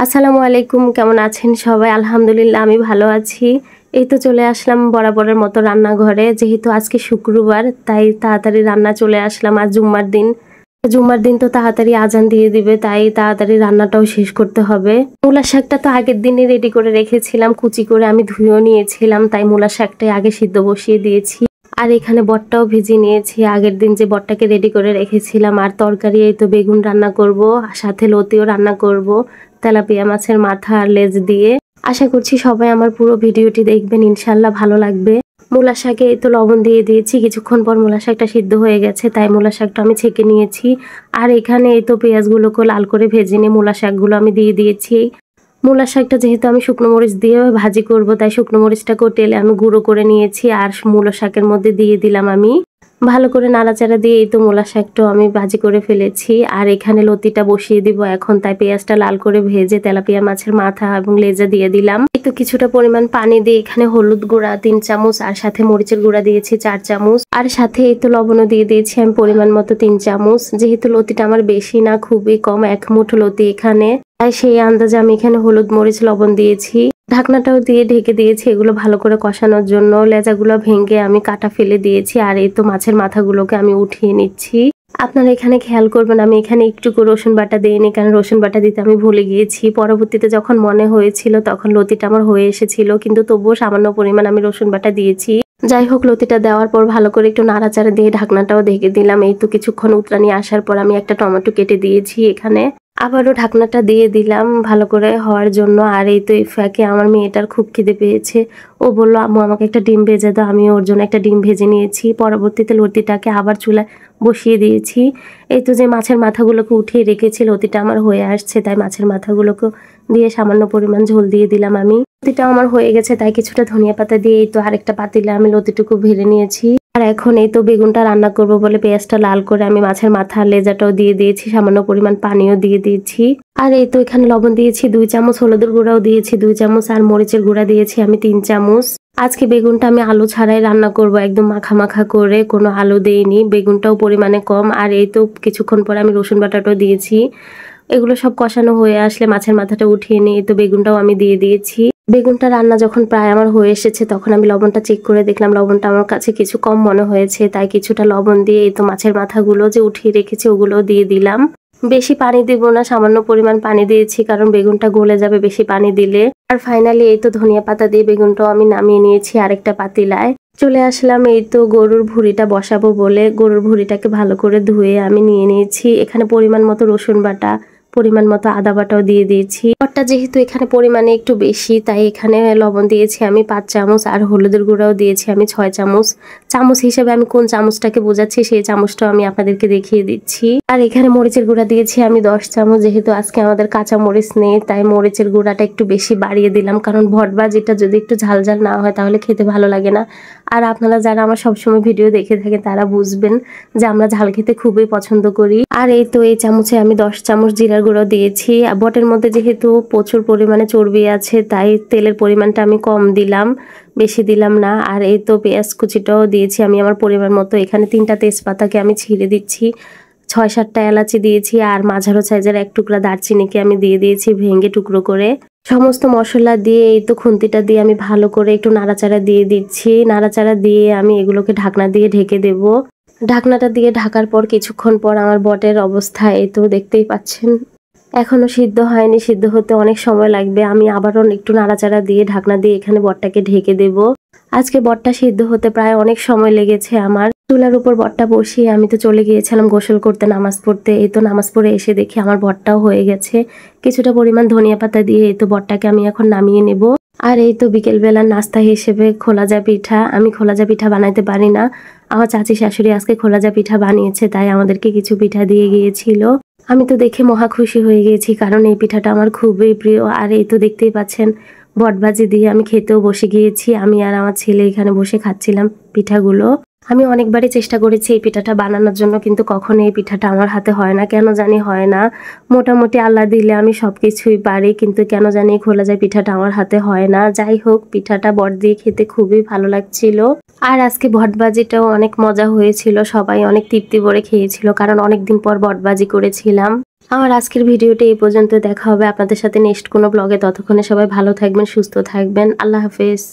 আসসালামু আলাইকুম, কেমন আছেন সবাই? আলহামদুলিল্লাহ আমি ভালো আছি। এই তো চলে আসলাম বরাবরের মতো রান্নাঘরে। যেহেতু আজকে শুক্রবার তাই তাড়াতাড়ি রান্না চলে আসলাম। আজ জুম্মার দিন। জুম্মার দিন তো তাড়াতাড়ি আজান দিয়ে দিবে, তাই তাড়াতাড়ি রান্নাটাও শেষ করতে হবে। মূলা শাকটা তো আগের দিনই রেডি করে রেখেছিলাম, কুচি করে আমি ধুয়েও নিয়েছিলাম, তাই মূলা শাকটাই আগে সিদ্ধ বসিয়ে দিয়েছি। আর এখানে বটটাও ভিজিয়ে নিয়েছি, আগের দিন যে বটটাকে রেডি করে রেখেছিলাম। আর তরকারি এই তো বেগুন রান্না করব, সাথে লতিও রান্না করব তেলাপিয়া মাছের মাথা আর লেজ দিয়ে। আশা করছি সবাই আমার পুরো ভিডিওটি দেখবেন, ইনশাল্লাহ ভালো লাগবে। মূলা শাকে এই তো লবণ দিয়ে দিয়েছি, কিছুক্ষণ পর মূলা শাকটা সিদ্ধ হয়ে গেছে, তাই মূলা শাকটা আমি ছেঁকে নিয়েছি। আর এখানে এই তো পেঁয়াজগুলোকে লাল করে ভেজে নিয়ে মূলা শাকগুলো আমি দিয়ে দিয়েছি। মূলা শাকটা যেহেতু আমি শুকনো মরিচ দিয়ে ভাজি করব, তাই শুকনো মরিচটাকেও তেলে আমি গুঁড়ো করে নিয়েছি আর মূলা শাকের মধ্যে দিয়ে দিলাম আমি। ভালো করে নাড়াচাড়া দিয়ে এই তো মূলা শাকটাও আমি ভাজি করে ফেলেছি। আর এখানে লতিটা বসিয়ে দিব এখন, তাই পেঁয়াজটা লাল করে ভেজে তেলাপিয়া মাছের মাথা এবং লেজা দিয়ে দিলাম। এই তো কিছুটা পরিমাণ পানি দিয়ে এখানে হলুদ গুঁড়া 3 চামচ আর সাথে মরিচের গুঁড়া দিয়েছি 4 চামচ আর সাথে এই তো লবণও দিয়ে দিয়েছি আমি পরিমাণ মতো 3 চামচ। যেহেতু লতিটা আমার বেশি না, খুবই কম, 1 মুঠো লতি এখানে, তাই সেই আন্দাজে আমি এখানে হলুদ মরিচ লবণ দিয়েছি। ঢাকনাটাও দিয়ে ঢেকে দিয়েছি এগুলো ভালো করে কষানোর জন্য। লেজাগুলো ভেঙে আমি কাটা ফেলে দিয়েছি আর এই তো মাছের মাথাগুলোকে আমি উঠিয়ে নিচ্ছি। আপনারা এখানে খেয়াল করবেন আমি এখানে একটু রসুন বাটা দিইনি, কারণ রসুন বাটা দিতে আমি ভুলে গিয়েছি। পরবর্তীতে যখন মনে হয়েছিল তখন লতিটা আমার হয়ে এসেছিল, কিন্তু তবুও সামান্য পরিমাণ আমি রসুন বাটা দিয়েছি। যাই হোক, লতিটা দেওয়ার পর ভালো করে একটু নাড়াচাড়া দিয়ে ঢাকনাটাও ঢেকে দিলাম। এই তো কিছুক্ষণ উতরানি আসার পর আমি একটা টমেটো কেটে দিয়েছি এখানে, আবারও ঢাকনাটা দিয়ে দিলাম ভালো করে হওয়ার জন্য। আর এই তো এই ফাঁকে আমার মেয়েটার খুব খিদে পেয়েছে, ও বললো আম্মু আমাকে একটা ডিম ভেজে দাও। আমি ওর জন্য একটা ডিম ভেজে নিয়েছি। পরবর্তীতে লতিটাকে আবার চুলায় বসিয়ে দিয়েছি। এই তো যে মাছের মাথাগুলোকে উঠিয়ে রেখেছি, লতিটা আমার হয়ে আসছে, তাই মাছের মাথাগুলোকে দিয়ে সামান্য পরিমাণ ঝোল দিয়ে দিলাম আমি। লতিটা আমার হয়ে গেছে, তাই কিছুটা ধনিয়া পাতা দিয়ে এই তো আরেকটা পাতিলে আমি লতিটুকু ভেজে নিয়েছি। আর এখন এই তো বেগুনটা রান্না করব বলে পেঁয়াজটা লাল করে আমি মাছের মাথা লেজাটাও দিয়ে দিয়েছি, সামান্য পরিমাণ পানিও দিয়ে দিয়েছি। আর এই তো এখানে লবণ দিয়েছি 2 চামচ, হলুদের গুঁড়াও দিয়েছি 2 চামচ আর মরিচের গুঁড়া দিয়েছি আমি 3 চামচ। আজকে বেগুনটা আমি আলু ছাড়াই রান্না করব, একদম মাখা মাখা করে, কোনো আলু দেইনি। বেগুনটাও পরিমাণে কম। আর এই তো কিছুক্ষণ পর আমি রসুন বাটাটাও দিয়েছি। এগুলো সব কষানো হয়ে আসলে মাছের মাথাটা উঠিয়ে নিয়ে তো বেগুনটাও আমি দিয়ে দিয়েছি। বেগুনটা রান্না যখন প্রায় আমার হয়ে এসেছে তখন আমি লবণটা চেক করে দেখলাম লবণটা আমার কাছে কিছু কম মনে হয়েছে, তাই কিছুটা লবণ দিয়ে এই তো মাছের মাথাগুলো যে উঠিয়ে রেখেছি ওগুলো দিয়ে দিলাম। বেশি পানি দিব না, সামান্য পরিমাণ পানি দিয়েছি, কারণ বেগুনটা গলে যাবে বেশি পানি দিলে। আর ফাইনালি এই তো ধনিয়া পাতা দিয়ে বেগুনটাও আমি নামিয়ে নিয়েছি আরেকটা পাতিলায়। চলে আসলাম এই তো গরুর ভুঁড়িটা বসাবো বলে। গরুর ভুঁড়িটাকে ভালো করে ধুয়ে আমি নিয়ে নিয়েছি। এখানে পরিমাণ মতো রসুন বাটা, পরিমাণ মতো আদা বাটাও দিয়ে দিয়েছি। বটটা যেহেতু এখানে পরিমাণে একটু বেশি, তাই এখানে লবণ দিয়েছি আমি 5 চামচ আর হলুদের গুঁড়াও দিয়েছি আমি 6 চামচ। চামচ হিসেবে আমি কোন চামচটাকে বোঝাচ্ছি সেই চামচটাও আমি আপনাদেরকে দেখিয়ে দিচ্ছি। আর এখানে মরিচের গুঁড়া দিয়েছি আমি 10 চামচ। যেহেতু আজকে আমাদের কাঁচা মরিচ নেই, তাই মরিচের গুঁড়াটা একটু বেশি বাড়িয়ে দিলাম, কারণ ভটভাজিটা যদি একটু ঝাল ঝাল না হয় তাহলে খেতে ভালো লাগে না। আর আপনারা যারা আমার সবসময় ভিডিও দেখে থাকেন তারা বুঝবেন যে আমরা ঝাল খেতে খুবই পছন্দ করি। আর এই তো এই চামচে আমি 10 চামচ জিরার গুঁড়ো দিয়েছি। বটের মধ্যে যেহেতু প্রচুর পরিমাণে চর্বি আছে, তাই তেলের পরিমাণটা আমি কম দিলাম, বেশি দিলাম না। আর এই তো পেঁয়াজ কুচিটাও দিয়েছি আমি আমার পরিমাণ মতো। এখানে 3টা তেজপাতাকে আমি ছিঁড়ে দিচ্ছি, 6-7টা এলাচি দিয়েছি আর মাঝারো সাইজের 1 টুকরা দারচিনিকে আমি দিয়ে দিয়েছি ভেঙে টুকরো করে। সমস্ত মশলা দিয়ে এই তো খুন্তিটা দিয়ে আমি ভালো করে একটু নাড়াচাড়া দিয়ে দিচ্ছি। নাড়াচাড়া দিয়ে আমি এগুলোকে ঢাকনা দিয়ে ঢেকে দেব। ঢাকনাটা দিয়ে ঢাকার পর কিছুক্ষণ পর আমার বটের অবস্থা এই তো দেখতেই পাচ্ছেন, এখনো সিদ্ধ হয়নি, সিদ্ধ হতে অনেক সময় লাগবে। আমি আবারও একটু নাড়াচাড়া দিয়ে ঢাকনা দিয়ে এখানে বটটাকে ঢেকে দেব। আজকে বটটা সিদ্ধ হতে প্রায় অনেক সময় লেগেছে আমার। চুলার উপর বটটা বসিয়ে আমি তো চলে গিয়েছিলাম গোসল করতে, নামাজ পড়তে। এই তো নামাজ পড়ে এসে দেখি আমার বটটাও হয়ে গেছে। কিছুটা পরিমাণ ধনিয়া পাতা দিয়ে এই তো বটটাকে আমি এখন নামিয়ে নেব। আর এই তো বিকেলবেলার নাস্তা হিসেবে খোলাজা পিঠা। আমি খোলাজা পিঠা বানাইতে পারি না, আমার চাচি শাশুড়ি আজকে খোলাজা পিঠা বানিয়েছে, তাই আমাদেরকে কিছু পিঠা দিয়ে গিয়েছিল। আমি তো দেখে মহা খুশি হয়ে গিয়েছি, কারণ এই পিঠাটা আমার খুবই প্রিয়। আর এই তো দেখতেই পাচ্ছেন বটভাজি দিয়ে আমি খেতেও বসে গিয়েছি। আমি আর আমার ছেলে এখানে বসে খাচ্ছিলাম পিঠাগুলো। আমি অনেকবারই চেষ্টা করেছি এই পিঠাটা বানানোর জন্য, কিন্তু কখনো এই পিঠাটা আমার হাতে হয় না, কেন জানি হয় না। মোটামুটি আল্লাহ দিলে আমি সবকিছুই পারি, কিন্তু কেন জানি খোলা যায় পিঠাটা আমার হাতে হয় না। যাই হোক, পিঠাটা বট দিয়ে খেতে খুবই ভালো লাগছিল। আর আজকে বটবাজিটাও অনেক মজা হয়েছিল, সবাই অনেক তৃপ্তি করে খেয়েছিল, কারণ অনেকদিন পর বটবাজি করেছিলাম। আমার আজকের ভিডিওটা এই পর্যন্ত। দেখা হবে আপনাদের সাথে নেক্সট কোনো ব্লগে। ততক্ষণে সবাই ভালো থাকবেন, সুস্থ থাকবেন। আল্লাহ হাফেজ।